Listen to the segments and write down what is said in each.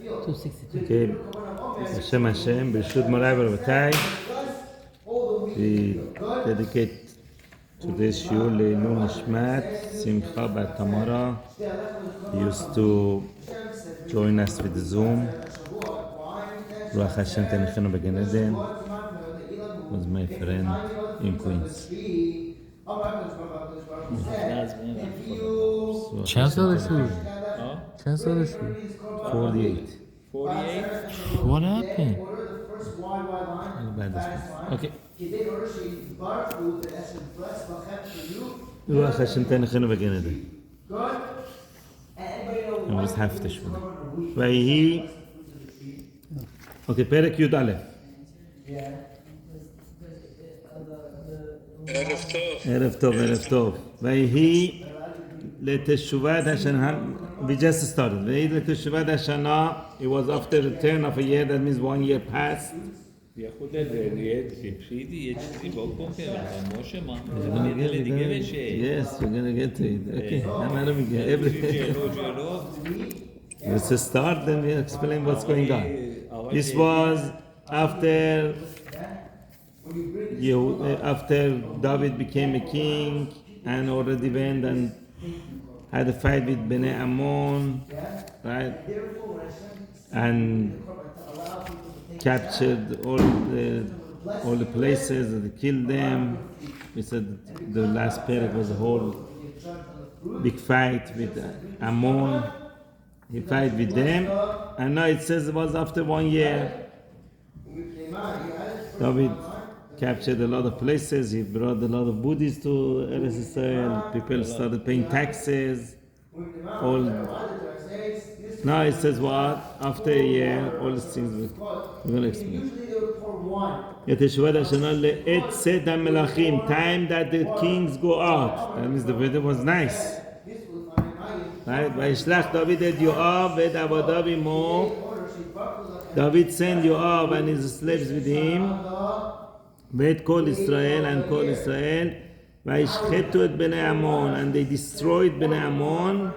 262. Okay. Hashem, B'Shut Morai V'Rabotai. We dedicate today's shiur le'ilul nishmat Simcha Bat Tamara. He used to join us with Zoom. Ruach Hashem Tenichenu B'Gan Eden was my friend in Queens. چند سالشون؟ چند سالشون؟ 48. 48? What happened? Okay. Ruach Hashem Tenichenu B'Gan Eden. امروز هفتش بوده و هی اوکی پرک یود الف عرف طוב ויהי לתשובת השנה we just started ויהי לתשובת השנה it was after the turn of a year that means 1 year passed یه چیزی بکن که موشه ما دیگه بشه yes we're gonna get to it okay همه میگه everything let's start then we explain what's going on this was after David became a king and already went and had a fight with Bnei Ammon, right? And captured all the places and killed them. We said the last period was a whole big fight with Ammon. He fight with them, and now it says it was after 1 year. David captured a lot of places. He brought a lot of booty to Eretz Israel. People started paying taxes. Now it says what? After a year, all these things we're going to explain. Time that the kings go out. That means the weather was nice. Right? David sent Yoav and his slaves with him. ואת כל ישראל and כל ישראל וישחטו את בני עמון and they destroyed בני עמון.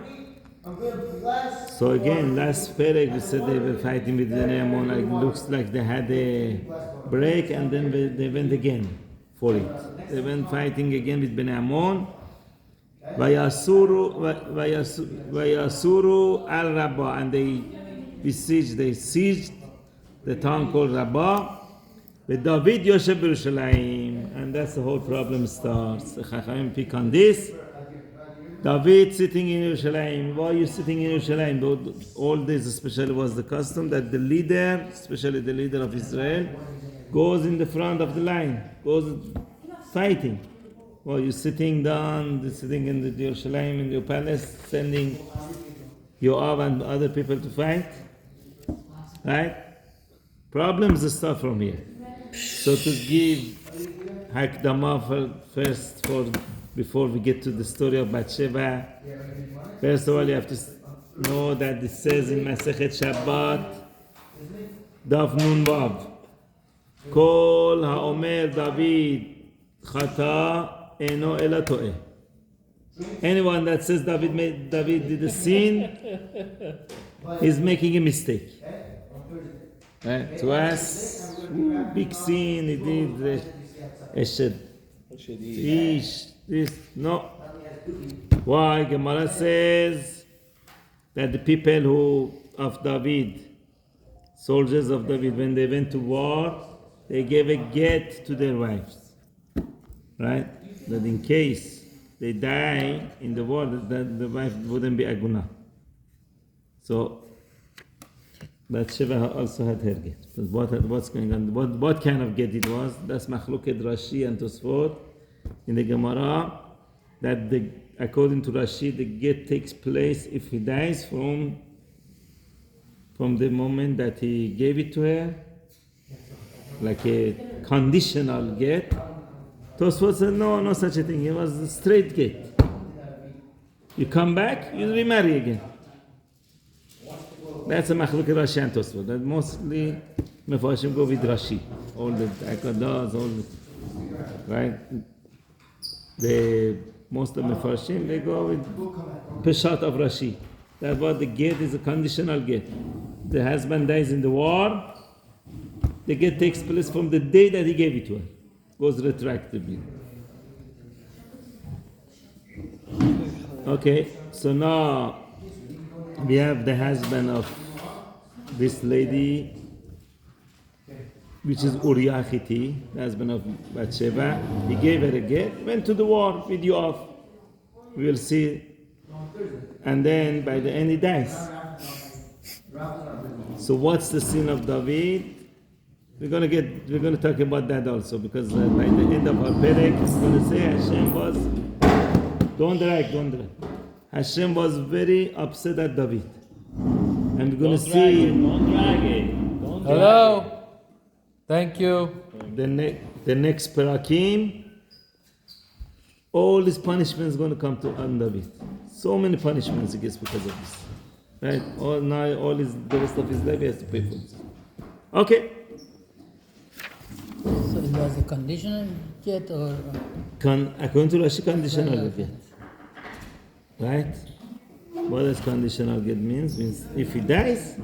So again last perek we said they were fighting with בני עמון. It looks like they had a break and then they went again for it. They went fighting again with בני עמון. ויסורו על רבה and they sieged the town called Rabbi. With David Yosef Yerushalayim, and that's the whole problem starts. The Chachamim pick on this. David sitting in Yerushalayim. Why are you sitting in Yerushalayim? All this especially was the custom that the leader, especially the leader of Israel, goes in the front of the line, goes fighting. While you're sitting down, sitting in the Yerushalayim in your palace, sending Yoav and other people to fight. Right? Problems start from here. So to give Hakdama first before we get to the story of Bathsheba, first of all you have to know that it says in Masechet Shabbat, Daf Nun Vav, Kol HaOmer David Chata Eno Ela To'eh. Anyone that says David did a sin is making a mistake. Right? To us, big sin, he did this, no. Why? Gemara says that the people of David, soldiers of David, when they went to war, they gave a get to their wives. Right? That in case they die in the war, that the wife wouldn't be aguna. So, Bathsheba also had her get. What's going on? What kind of get it was? That's Machloket Rashi and Tosfot in the Gemara. That according to Rashi, the get takes place if he dies from the moment that he gave it to her, like a conditional get. Tosfot said no such a thing. It was a straight get. You come back, you remarry again. That's a Machloket Rashi and Tosfot. That mostly Mefarshim go with Rashi. All the Akadas, all the, right? Most of Mefarshim, they go with Peshat of Rashi. That what the get is a conditional get. the husband dies in the war, the get takes place from the day that he gave it to her. Goes retroactively. Okay, so now we have the husband of this lady, which is Uriah Hitti, the husband of Bathsheba. He gave her a get, went to the war, video off. We will see. And then by the end he dies. So what's the sin of David? We're gonna talk about that also, because by the end of our perek, it's gonna say Hashem was, don't drag. Hashem was very upset at David. And we're gonna see Don't drag it. Hello. Thank you. the next parakim, all these punishments going to come to David. So many punishments he gets because of this. Right? The rest of his life he has to pay for this. Okay. So it was a conditional get or According to Rashi, conditional get. Right? What does conditional get means? Means if he dies,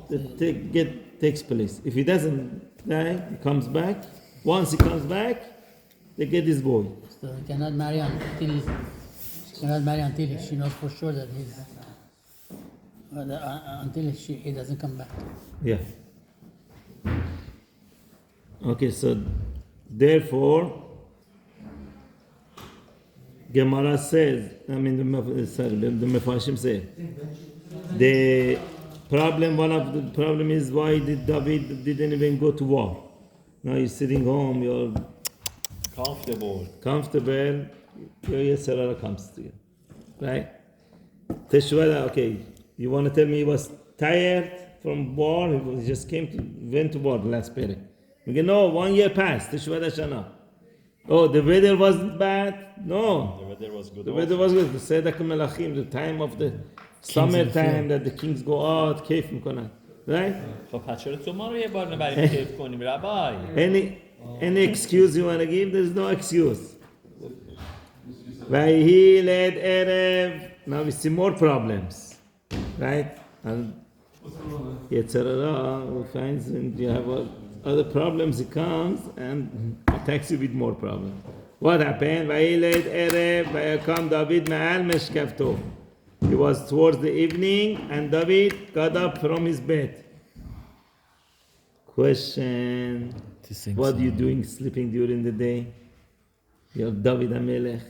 the get takes place. If he doesn't die, he comes back. Once he comes back, the get is void. so he cannot marry until she knows for sure that he's until he doesn't come back. Yeah. Okay, so therefore, Gemara says, the Mefarshim say, one of the problem is why did David didn't even go to war? Now you're sitting home, you're comfortable, your Yetzirah comes to you, right? Teshuvah, okay, you want to tell me he was tired from war, he just went to war last period. We go, no, 1 year passed, Teshuvah Shana. Oh, the weather wasn't bad? No. The weather was good. The weather was good. The Sedek Melachim, the time of the summertime that the kings go out, kef میکنن. Right? خب پس چرا تو ما رو یه بار نبریم کیف کنیم ربای؟ Any excuse you want to give, there's no excuse. Vayhi led Erev. Now we see more problems. Right? And Yetzirah finds when you have other problems, he comes and attacks you with more problems. What happened? Vayhi led Erev. Vayakam David ma'al meshkavto. It was towards the evening, and David got up from his bed. Question: what are you doing sleeping during the day? You're David HaMelech.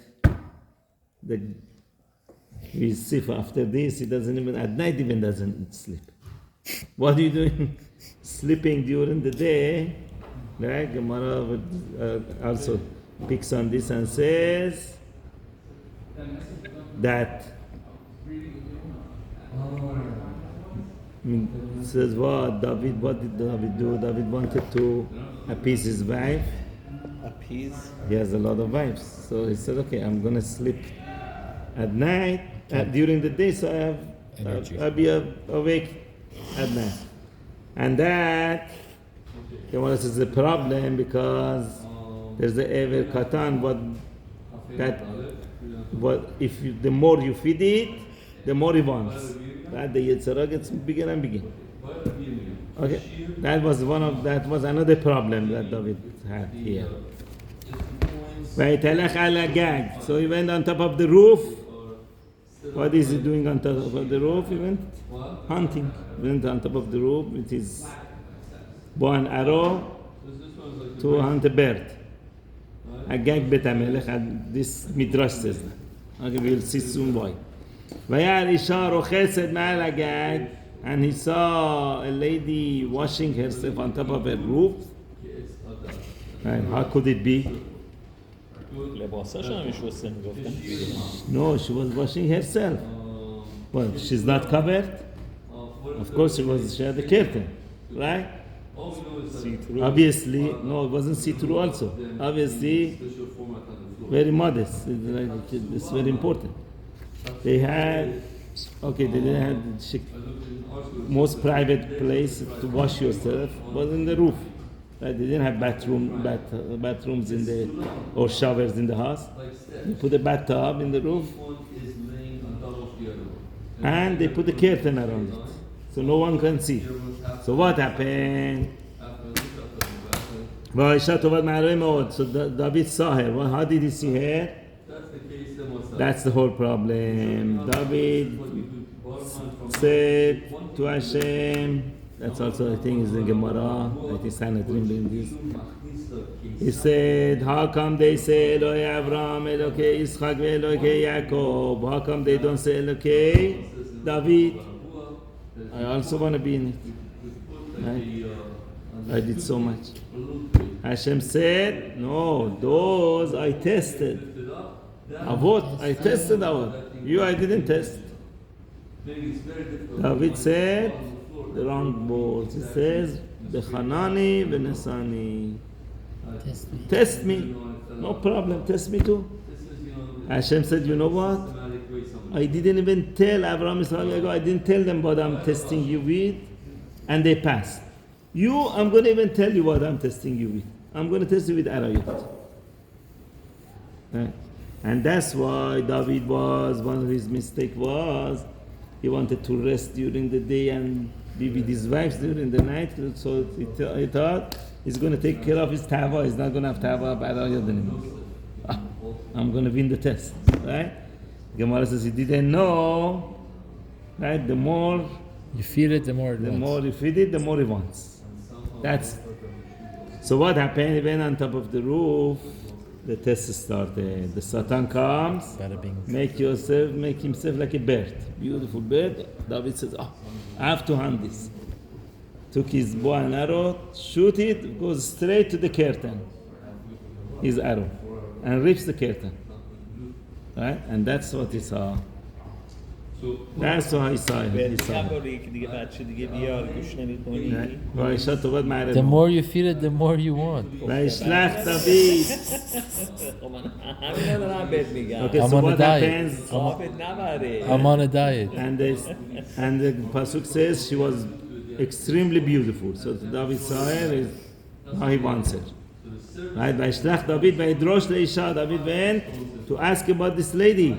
We see after this, he doesn't even, at night even doesn't sleep. What are you doing sleeping during the day? Right? Gemara also picks on this and says that says what did David do? David wanted to appease his wife. Appease? He has a lot of wives. So he said, okay, I'm going to sleep at night, during the day, so I'll be awake at night. And that, Gemara says, is a problem because there's the Ever Katan, the more you feed it, the more he wants. That the Yetzirah gets bigger and bigger. Okay, that was another problem that David had here. So he went on top of the roof. What is he doing on top of the roof? He went hunting. He went on top of the roof with his bow and arrow to hunt a bird. Agag Bet HaMelech, and this Midrash says that. Okay, we will see soon why. And he saw a lady washing herself on top of a roof. And how could it be? No, she was washing herself. Well, she's not covered. Of course, she had a curtain, right? See-through. Obviously, no, it wasn't see-through also. Obviously, very modest. It's very important. They didn't have most private place to wash yourself was in the roof. Right? They didn't have bathrooms or showers in the house. They put a bathtub in the roof, and they put a curtain around it. so no one can see. So what happened? So David saw her. Well, how did he see her? That's the whole problem. David said to Hashem, that's also I think is in Gemara, I think Sanhedrin doing this. He said, how come they say Elokei Avraham, Elokei Yitzchak, Elokei Yaakov? How come they don't say Elokei David? I also want to be in it. Right? I did so much. Hashem said, no, those I tested. Avot, I tested Avot. You I didn't test. David said the wrong words. He says, Bechanani v'nesani. Test me. No problem, test me too. Hashem said, you know what? I didn't even tell Abraham, Israel, I didn't tell them what I'm testing you with, and they passed. You, I'm going to even tell you what I'm testing you with. I'm going to test you with Arayot. Right? And that's why David was, one of his mistakes was, he wanted to rest during the day and be with his wives during the night. So he thought he's going to take care of his tava. He's not going to have tava of Arayot anymore. I'm going to win the test. Right? Gemara says he didn't know. Right? The more you feed it, the more you feed it, the more he wants. That's so. What happened? He went on top of the roof. The test started. The Satan comes. Make himself like a bird, beautiful bird. David says, "Oh, I have to hunt this." Took his bow and arrow, shoot it, goes straight to the curtain. His arrow, and rips the curtain. Right, and that's what he saw. That's why he saw it. The more you feed it, the more you want. Okay, so I'm on a what diet. happens? I'm on a diet. And the pasuk says she was extremely beautiful. So David saw her. Now he wants her. Right? David went to ask about this lady.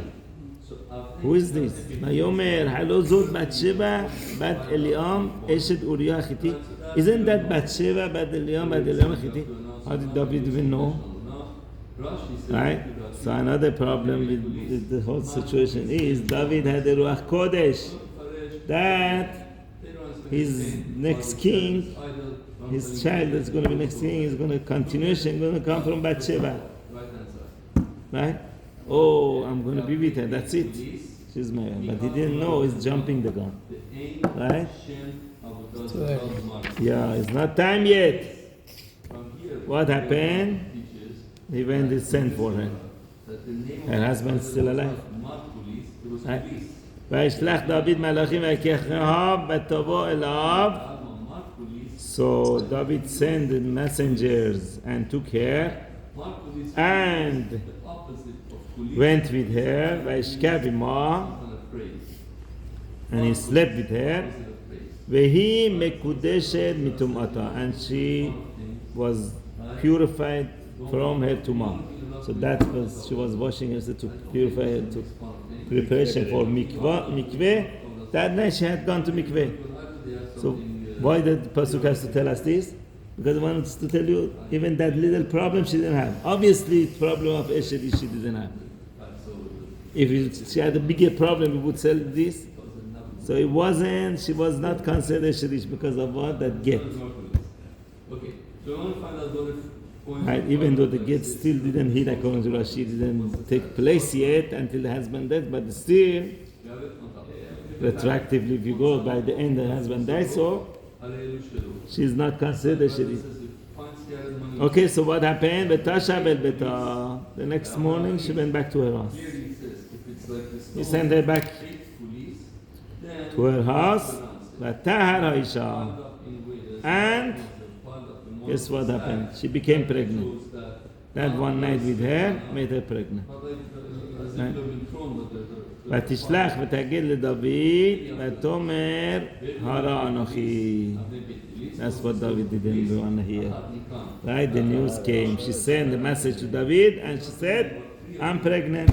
Who is this? Vayomer, halo zot Bathsheba, bat Eliam, eshet Uriah Hitti. Isn't that Bathsheba, bat Eliam Hitti? How did David even know? Right? So another problem with the whole situation is David had a Ruach Kodesh that his next king, his child that's going to be next king is going to continuation, going to come from Bathsheba. Right? Oh, I'm going to be with her. That's it. She's my wife. But he didn't know he's jumping the gun. Right? Yeah, it's not time yet. What happened? He went and sent for her. Her husband's still alive. Right? וישלח דוד מלאכים ויקחם ותבוא אליו. So David sent the messengers and took her and went with her, וישכב עמה, and he slept with her, והיא מקודשת מטומאתה, and she was purified from her tumah. So that was, she was washing herself to purify her, to preparation for mikveh. That night she had gone to mikveh. So why did the pasuk has to tell us this? Because it wants to tell you even that little problem she didn't have. Obviously, the problem of Eshedi she didn't have. If she had a bigger problem, we would sell this. So it wasn't. She was not considered Eshedi because of what? That get. Okay. So I want to find out what if. Right, even though the get still didn't hit according to Rashi, didn't take place yet until the husband died, but still, retroactively, if you go by the end the husband died, so she's not considered Sheri. Okay, so what happened? The next morning she went back to her house. He sent her back to her house, and guess what happened? She became pregnant. That one night with her made her pregnant. ותשלח ותגיד לדוד ותאמר הרה אנוכי. That's what David didn't want to hear. Right? The news came. She sent a message to David and she said, I'm pregnant.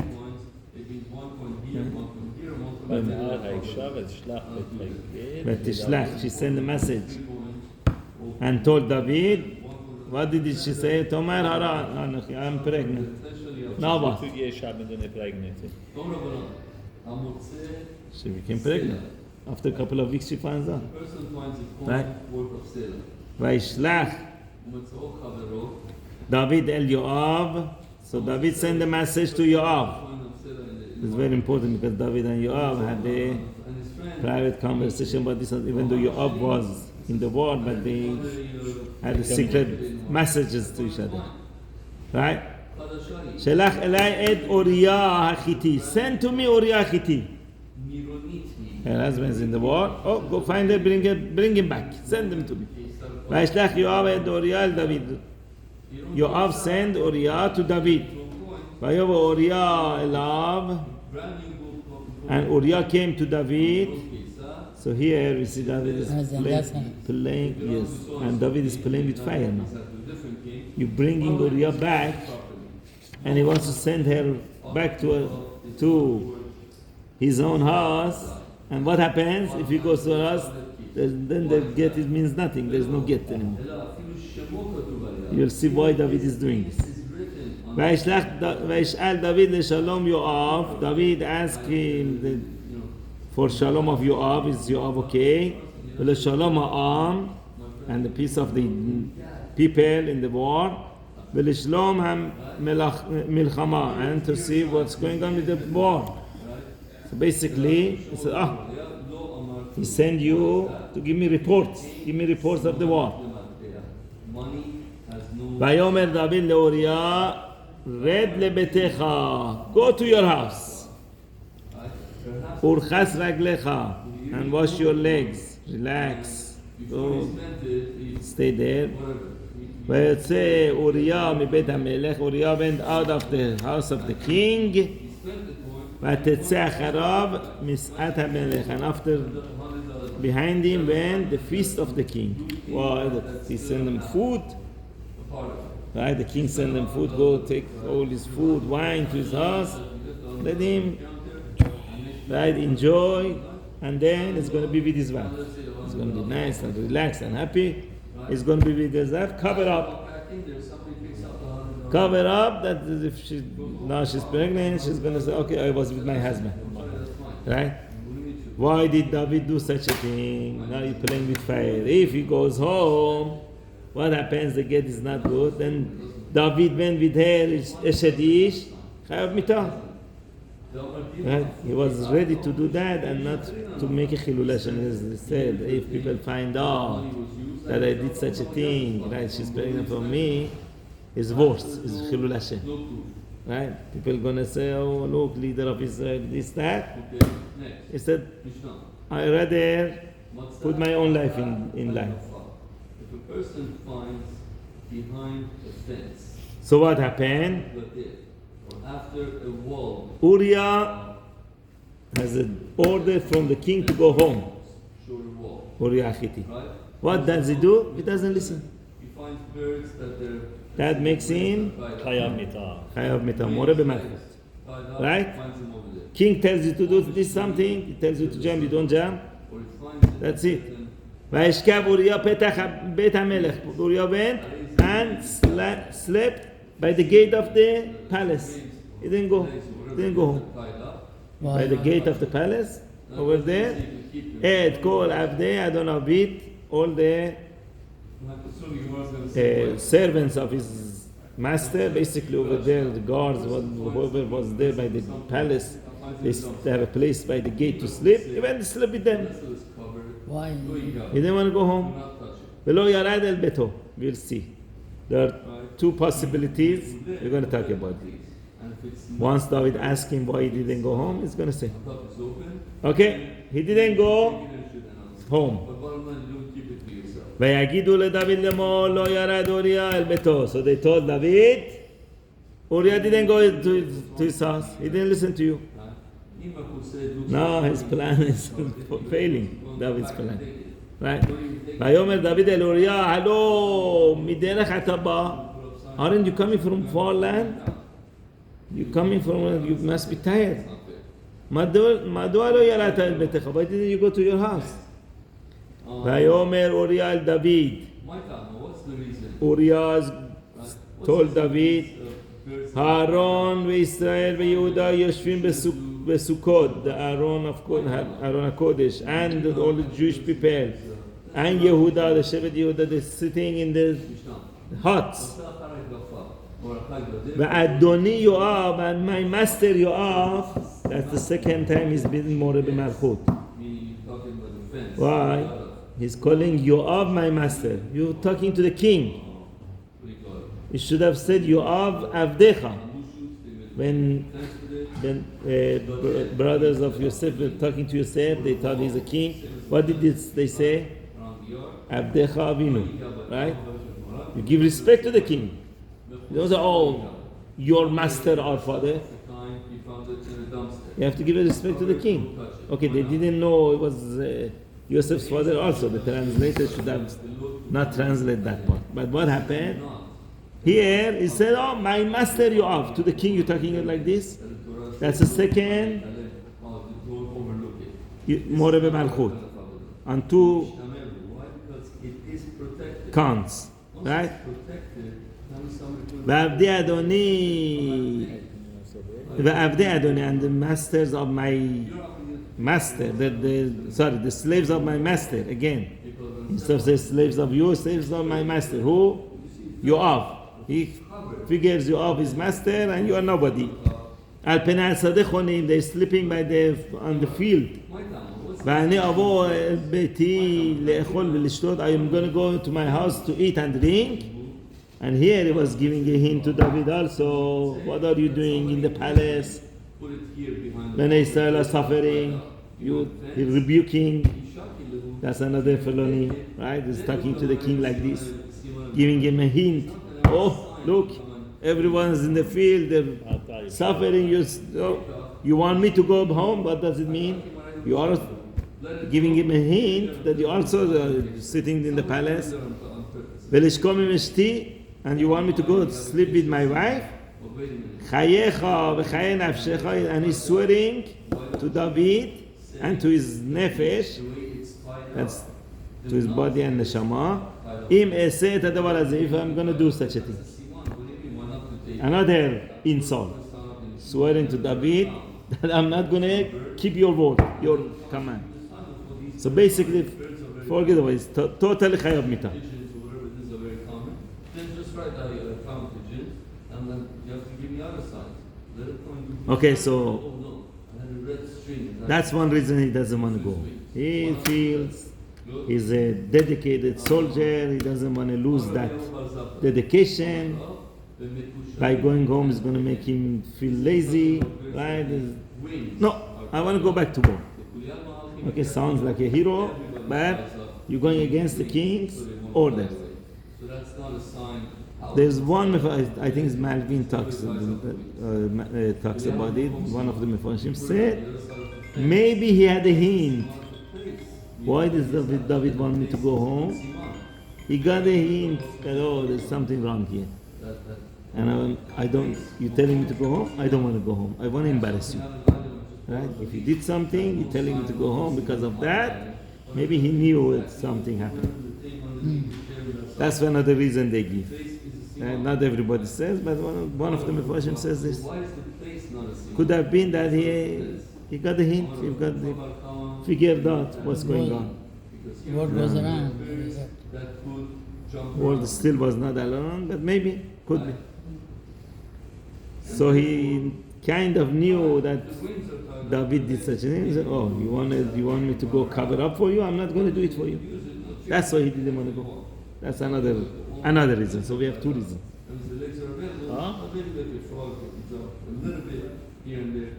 ותער האישה ותשלח ותגד. ותשלח, she sent a message and told David, what did she say? Tomer hara, I'm pregnant. Now what? תהיה אישה מדוני פרגנטי. Don't run. המוצא, She became pregnant. After a couple of weeks she finds out. person finds a Right. coin worth of silver. וישלח ומצאו חברו, David el Yoav. So David sent a message to Yoav. coin of silver in the It's very important because David and Yoav had a and his friend, private conversation about this, even though Yoav was in the war, but they had secret messages to each other. Right? חדשאי, Shelach elai et Uriah Hachiti. Send to me Uriah Hachiti. מירונית היא, Her husband's in the war. Oh, go find her, bring him back. Send him to me. וישלח יואב את אוריה אל דוד. יואב send Uriah to David. ויבוא אוריה אליו, brand new book of and Uriah came to David. Pisa, So here we see David is As in that sense. playing, yes, and David is playing with fire now. to a different king, You bringing Uriah back, and he wants to send her back to his own house. And what happens if he goes to her house? Then the get it means nothing. There's no get anymore. אלא אפילו שמו כתוב עליה, You'll see why David is doing this. is written on וישאל דוד לשלום יואב. David asked him for shalom of Yoav. Is Yoav okay? ולשלום העם, and the peace of the people in the war. ולשלום המלחמה, and to see what's going on with the war. So basically, he said, he sent you to give me reports. Give me reports of the war. money has no ויאמר דוד לאוריה, רד לביתך, go to your house. ורחץ רגליך, and wash your legs, relax, go, stay there. ויוצא אוריה מבית המלך, אוריה went out of the house of the king, ותצא אחריו מסעת המלך, and after behind him went the feast of the king. Wow, he sent them food. Right, the king sent them food. Go take all his food, wine to his house. Let him, right, enjoy, and then it's going to be with his wife. It's going to be nice and relaxed and happy. It's going to be with his wife. Cover up. Cover up that if now she's pregnant, she's going to say, okay, I was with my husband. Right? Why did David do such a thing? Now he's playing with fire. If he goes home, what happens? The get is not good. Then David went with her, Eshedish, Chayav Mitah. Right? He was ready to do that and not to make a chilul Hashem. As he said, if people find out that I did such a thing, right? She's pregnant from me, it's worse. It's chilul Hashem. Right? People gonna say, oh look, leader of Israel, this, that. He said, I rather put my own life in life. If a person finds behind a fence, So what happened? but if, or after a wall, Uriah has an order from the king to go home. short wall, Uriah Hiti. right? What does he do? He doesn't listen. He finds birds that they're That makes him חייב מיתה. chayav mitam, more b'malchut. tied up, Right? finds them over there. King tells you to do this something, he tells you to jump, you don't jump. Or he finds it. That's it. וישכב אוריה פתח בית המלך. Uriah went and slept by the gate of the palace. He didn't go home. Tied up. By the gate of the palace, over there, et kol avdei Adon Avit, all the I'm assuming you was going to servants of his master, basically over there, the guards, whoever was there by the palace, they have a place by the gate to sleep. He went to sleep with them. Why? He didn't want to go home. Velo yarad el beto. We'll see. There are two possibilities we're going to talk about. Once David asked him why he didn't go home, he's going to say, okay, he didn't go home. But bottom line, you don't keep it to yourself. ויגידו לדוד לאמור לא ירד אוריה אל ביתו. So they told David, Uriah didn't go to his house. He didn't listen to you. Now his plan is failing. David's plan. Right? ויאמר דוד אל אוריה, הלא מדרך אתה בא. Aren't you coming from far land? You coming from, you must be tired. מדוע לא ירדת אל ביתך? Why didn't you go to your house? ויאמר אוריה אל דוד. My time, what's the reason? אוריה What's told the דוד, verse? אהרון וישראל ויהודה יושבים בסוכות, the אהרון הקודש, and all the Jewish people, and Yehuda, the Shevet Yehuda, they're sitting in the huts. ואדוני יואב, and my master יואב, that's the second time he's been more במלכות. Why? He's calling Yoav my master. You're talking to the king. You should have said Yoav Avdecha. When brothers of Yosef were talking to Yosef, they thought he's a king. What did they say? Avdecha Avinu. Right? You give respect to the king. You don't say, oh, your master, our father. You have to give respect to the king. Okay, they didn't know it was Yosef's father also. The translator should have not translated that part. But what happened? Here, he said, oh, my master Yoav. To the king, you're talking like this? That's the second Moreh Malchut. On two counts. Right? ועבדי אדוני and the masters of my master, the slaves of my master, again. Instead of saying slaves of you, slaves of my master. Who? Yoav. He figures Yoav is master and you are nobody. Al penal sadechonim, they're sleeping on the field. ואני אבוא אל ביתי לאכול ולשתות. I am going to go to my house to eat and drink. And here he was giving a hint to David also. What are you doing in the palace? When Israel are suffering, you're rebuking. That's another felony, right? He's talking to the king like this, giving him a hint. Oh, look, everyone's in the field, they're suffering. You want me to go home? What does it mean? You are giving him a hint that you also sitting in the palace. And you want me to go sleep with my wife? And he's swearing to David and to his nefesh, that's to his body and neshama. If I'm going to do such a thing. Another insult. Swearing to David that I'm not going to keep your word, your command. So basically, forget about it. It's totally chayav mita. Okay, so that's one reason he doesn't want to go. He feels he's a dedicated soldier. He doesn't want to lose that dedication. By going home, is going to make him feel lazy, right? No, I want to go back to war. Okay, sounds like a hero, but you're going against the king's orders. There's one, I think it's Malvin talks about it. One of the Mefarshim said, maybe he had a hint. Why does David want me to go home? He got a hint that, oh, there's something wrong here. And you're telling me to go home? I don't want to go home. I want to embarrass you. Right? If you did something, you're telling me to go home because of that. Maybe he knew that something happened. That's another reason they give. Not everybody says, but one of the Mefarshim says this. Could have been that he got the hint, he figured out what's going on. Word was around. Word still was not alone, but maybe, could be. So he kind of knew that David did such a thing. He said, oh, you want me to go cover up for you? I'm not going to do it for you. That's why he didn't want to go. That's another reason. So we have two reasons.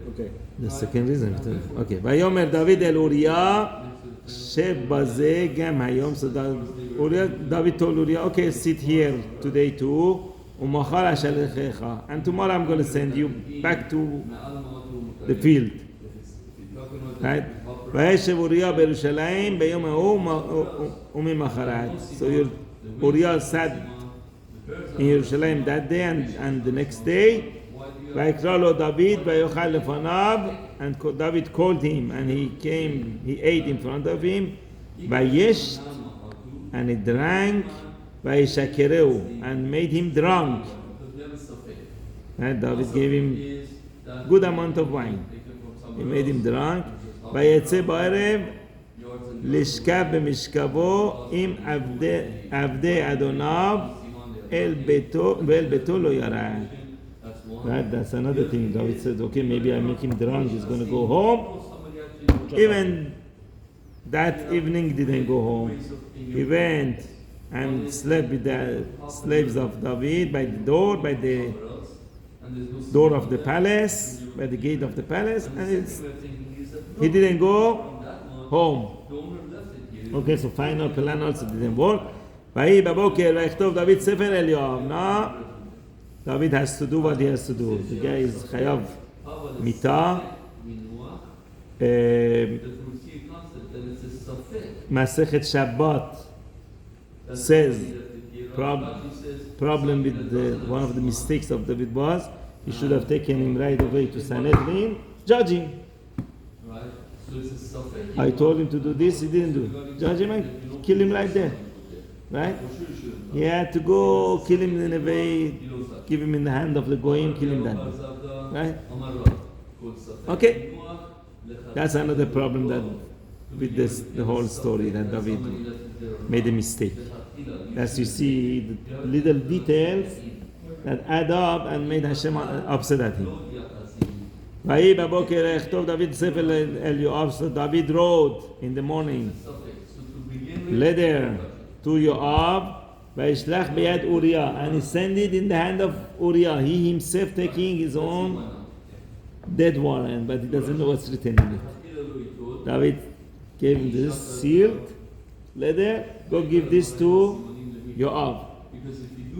Okay. The second reason. Okay. ויאמר דוד אל אוריה שבזה גם היום. So David told Uriah, okay, sit here today too. ומחר אשלחך. And tomorrow I'm going to send you back to the field. Right? וישב אוריה בירושלים ביום ההוא וממחרת. So Uriah sat in Jerusalem that day and the next day, ויקרא לו דוד ויאכל לפניו, and David called him, and he came, he ate in front of him, וישת, and he drank, וישקרהו, and made him drunk. And David gave him good amount of wine. He made him drunk. ויצא בערב לשכב במשכבו עם עבדי אדוניו אל ביתו ואל ביתו לא ירד. Right, that's another thing. David said, okay, maybe I make him drunk, he's going to go home. Even that evening he didn't go home. He went and slept with the slaves of David by the door of the palace, by the gate of the palace, and he didn't go home. Okay, so final plan also didn't work. ויהי בבוקר ויכתוב דוד ספר אל יואב. Now David has to do what he has to do. The guy is חייב מיטה, מסכת שבת says problem with one of the mistakes of David was he should have taken him right away to Sanhedrin, judge him. I told him to do this, he didn't do. Judge him and kill him right there. Right? He had to go kill him in a way, give him in the hand of the Goyim, kill him that way. Right? Okay. That's another problem that with this, the whole story, that David made a mistake. As you see, the little details that add up and made Hashem upset at him. ויהי בבוקר יכתוב דוד ספר אל יואב. So David wrote in the morning letter to Yoav, וישלח ביד אוריה, and he sent it in the hand of Uriah, he himself taking his own dead warrant, but he doesn't know what's written in it. David gave him this sealed letter, go give this to Yoav.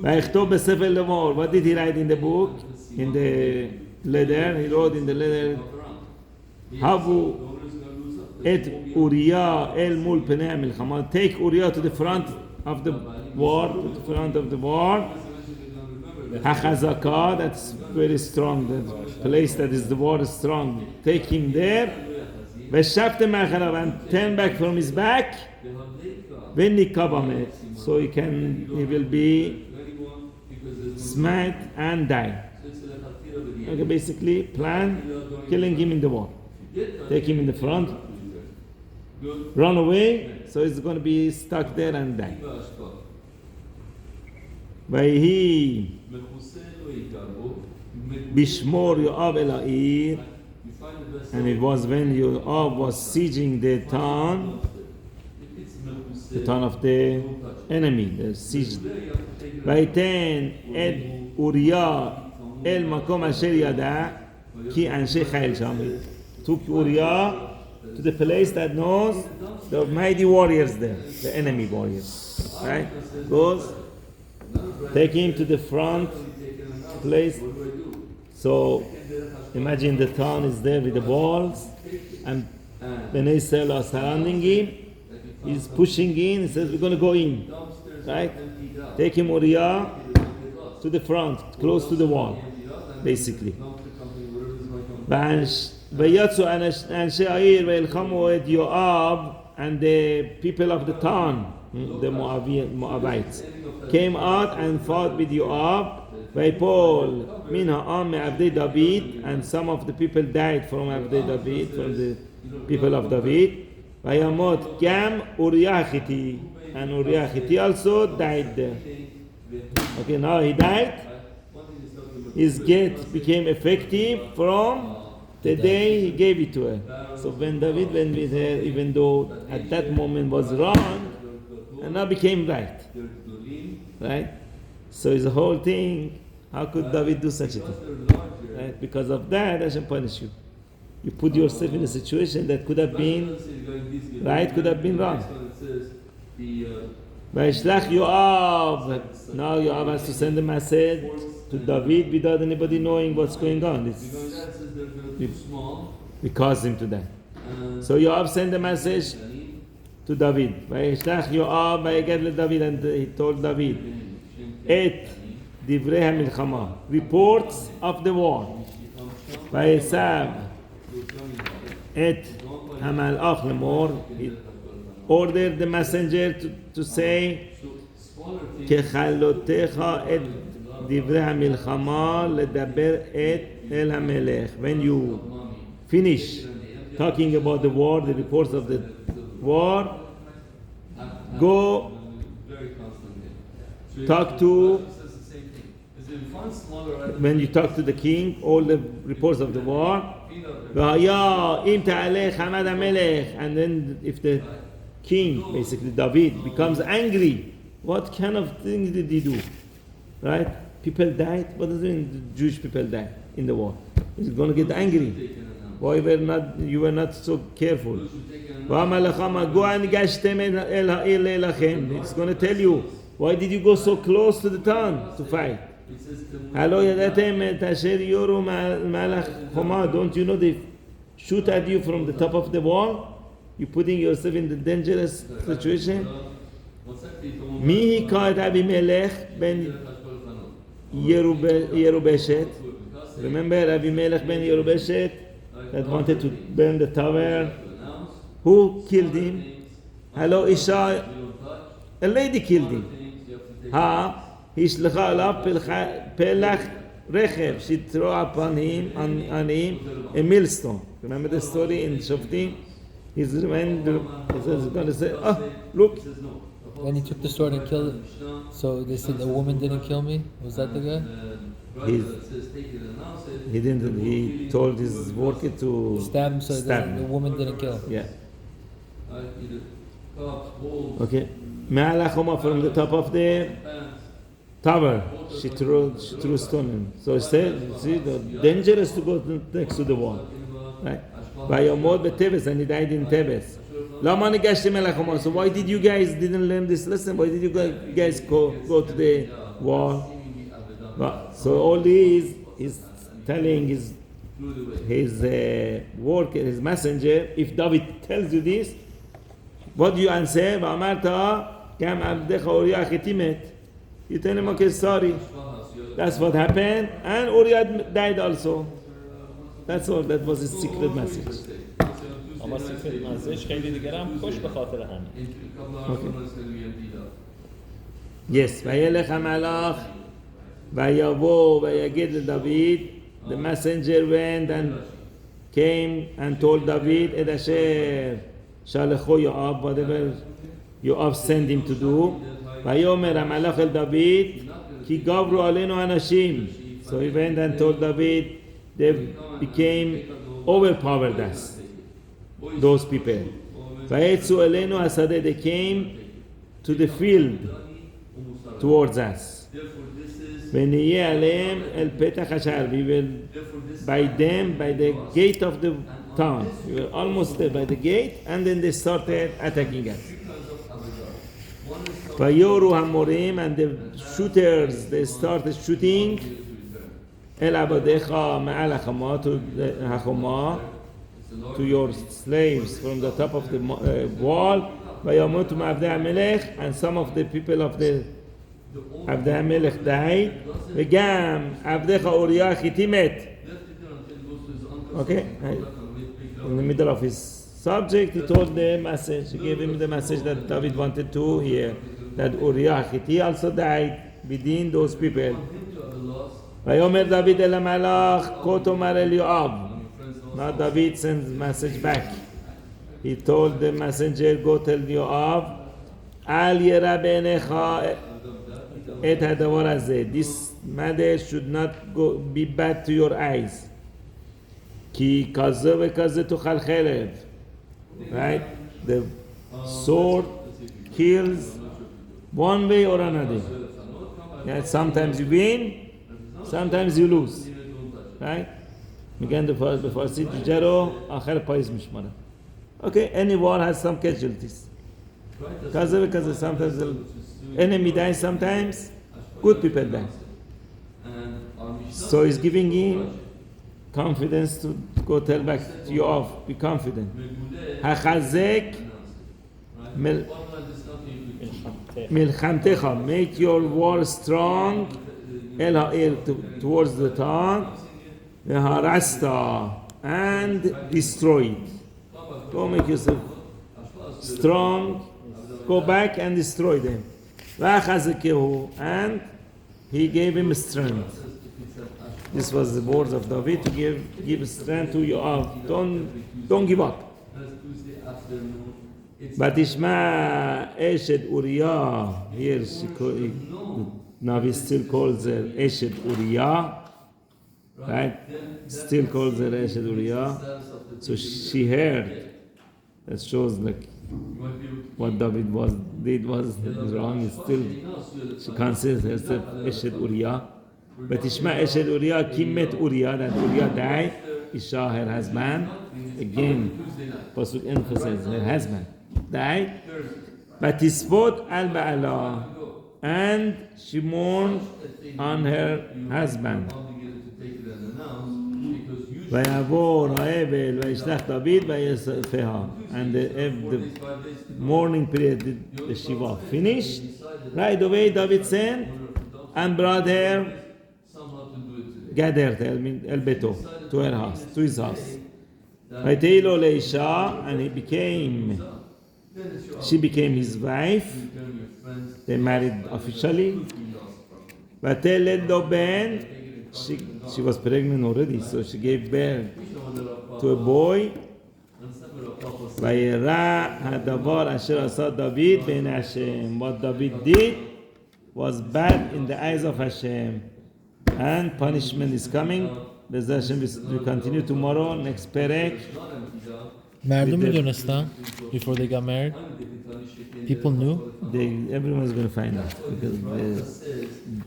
ויכתוב בספר לאמור. What did he write in the book? In the letter, he wrote in the letter, הבו את אוריה אל מול פני המלחמה. Take Uriah to the front of the war, to the front of the war. החזקה, that's very strong, the place that is the war is strong. Take him there. ושבתם מאחריו, and turn back from his back. וניקה במת, so he will be smacked and die. Okay, basically plan killing him in the war. Take him in the front, run away, so he's going to be stuck there and die. ויהי בשמור יואב אל העיר, and it was when Yoav was sieging the town of the enemy, the siege. ויתן את אוריה אל מקום אשר ידע כי אנשי חיל שם. Took Uriah to the place that knows the mighty warriors there, the enemy warriors. Right? Goes, take him to the front place. So imagine the town is there with the walls, and Bnei Israel are surrounding him. He's pushing in. He says, "We're going to go in." Right? Take him Uriah to the front, close to the wall, basically. ויצאו אנשי העיר וילחמו את יואב, and the people of the town, the Moabites, came out and fought with Yoav. ויפול מן העם מעבדי דוד, and some of the people died from עבדי דוד, from the people of David. וימות גם אוריה החיתי, and Uriah Hitti also died there. Okay, now he died. His gate became effective from the day he gave it to her. So when David went with her, even though at that moment was wrong, and now became right. Right? So it's the whole thing. How could David do such a thing? Right? Because of that, Hashem punish you. You put yourself in a situation that could have been right, could have been wrong. וישלח יואב. Now Yoav has to send a message to David without anybody knowing what's going on. We caused him to die. So Yoav sent a message to David. וישלח יואב ויגד לדוד, and he told David, את דברי המלחמה, reports of the war. ויסב את המלאך לאמור, he ordered the messenger to say, ככלותך את דברי המלחמה לדבר אל המלך. When you finish talking about the war, the reports of the war, go talk to, when you talk to the king, all the reports of the war, and then if the king, basically David, becomes angry, what kind of things did he do? Right? People died. What does it mean the Jewish people died in the war? He's going to get angry. Why you were not so careful? It's going to tell you, why did you go so close to the town to fight? Don't you know they shoot at you from the top of the wall? You're putting yourself in the dangerous situation. Remember Rabbi Melech ben Yerubeshet that wanted to burn the tower? Who killed him? Hello, Isha. A lady killed him. השלחה עליו פלח רכב. She threw upon him, on him, a millstone. Remember the story in Shoftim? He's going to say, oh, look. When he took the sword and killed it, so they said the woman didn't kill me? Was that the guy? He didn't. He told his worker to stab him, so the woman didn't kill him. Yeah. Okay. From the top of the tower, she threw stone in. So he said, see, dangerous to go next to the wall. Right? And he died in Tebes. So why did you guys didn't learn this lesson? Why did you guys go to the wall? So all this is telling his worker, his messenger, if David tells you this, what do you answer? You tell him, okay, sorry. That's what happened. And Uriah died also. That's all. That was his secret message. اما سیکرت مسیج خیلی دیگر هم خوش به خاطر همین. Yes. וילך המלאך ויבוא ויגיד לדוד, the messenger went and came and told David את אשר שלחו יואב, whatever Yoav sent him to do. ויאמר המלאך אל דוד כי גברו עלינו אנשים. So he went and told David, they became overpowered us. Those people. ויצאו אלינו השדה, they came to the field towards us. ונהיה עליהם אל פתח השער. We will by them by the gate of the town. We were almost there by the gate, and then they started attacking us. ויורו המורים, and the shooters, they started shooting אל עבדיך מעל החומה, to החומה, to your slaves from the top of the wall. וימותו מעבדי המלך, and some of the people of the עבדי המלך died. וגם עבדיך אוריה החיתי מת. Okay, in the middle of his subject, he told the message. He gave him the message that David wanted to hear, that Uriah Hitti also died within those people. ויאמר דוד אל המלאך כה תאמר אל יואב. Now David sends message back. He told the messenger, go tell Yoav, אל ירא בעיניך את הדבר הזה. This matter should not be bad to your eyes. כי כזה וכזה תאכל חרב. Right? The sword kills one way or another. Yeah, sometimes you win, sometimes you lose. Right? میگن بفارسی جرو آخر پاییز میشماره. Okay, any war has some casualties. کذا و کذا, sometimes the enemy dies, sometimes good people die. So he's giving him confidence to go tell back to Yoav, be confident. החזק מלחמתך, make your war strong El Ha'ir towards the town, Harasta, and destroyed. Go make yourself strong, go back and destroy them. And he gave him strength. This was the words of David to give strength to Yoav. Don't give up. But Ishma Eshed Uriah, here Navi still calls her Eshed Uriah, right? Still calls her Eshed Uriah. So she heard. That shows like what David did was wrong. It's still she considers herself Eshed Uriah. But Ishma Eshed Uriah, Kimmet Uriah, that Uriah died. Isha, her husband, again, Pasuk emphasizes her husband died. But he spoke al Ba'ala, and she mourned on her husband. ויבוא האבל וישלח דוד ויספها. And the mourning period, the Shiva finished. Right away, David sent and brought her, gathered her, El Beto, to her house, to his house. ויתהילו לאישה, and she became his wife. They married officially. ותלד לו בן, she was pregnant already, so she gave birth to a boy. וירא הדבר אשר עשה דוד בעיני Hashem. What David did was bad in the eyes of Hashem, and punishment is coming. Bezrat Hashem, we continue tomorrow, next perek. Married them before they got married? People knew? Everyone is going to find out because